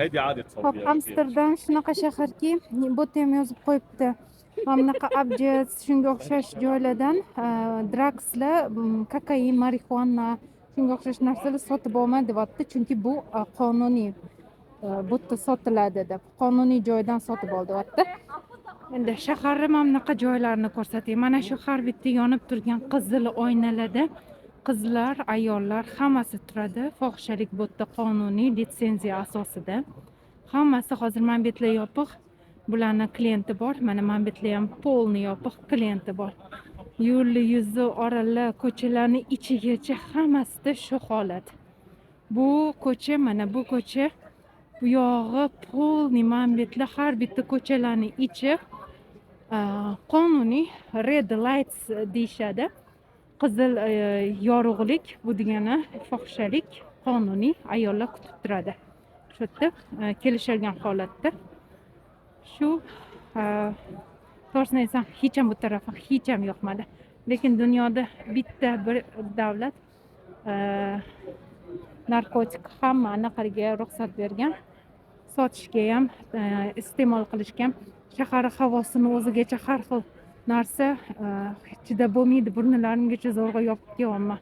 هادي عادي تصلي Hop, Amsterdam shunaqa shaharki, bu yerda ham yozib qo'yibdi. Mana bunaqa abjad, shunga o'xshash joylardan dragslar, kokain, marixuana, shunga o'xshash narsalar sotib olma deyapti, chunki bu qonuniy. Bu yerda sotiladi deb, qonuniy joydan sotib ol deyapti. Endi shaharni mana bunaqa joylarni ko'rsatay. Mana shu har bitta yonib turgan qizil oynalarda qizlar, ayollar hammasi turadi. Fohishalik bu yerda qonuniy litsenziya asosida. Hammasi hozir mana bu yerlar yopiq. Bularning klienti bor. Mana bu yerlar ham polni yopiq klienti bor. Yo'lli yuzi oralar, ko'chalarning ichigacha hammasida shu holat. Bu ko'cha, mana bu ko'cha, bu yog'i polni mana bu yerlar har bitta ko'chalarning ichi qonuniy red lights deyishadi. Qizil yorug'lik, bu degani fohishalik qonuniy, ayollar kutib turadi. Shu yerda kelishilgan holatda. Shu to'g'risini aytsam, hech ham bu tarafi hech ham yoqmadi. Lekin dunyoda bitta bir davlat narkotik hamma anaqaga ruxsat bergan, sotishga ham, iste'mol qilishga ham. Shahar havosini o'zigacha har xil narsa chidab bo'lmaydi, burnilarimgacha zo'rg'a yopib kelyapman.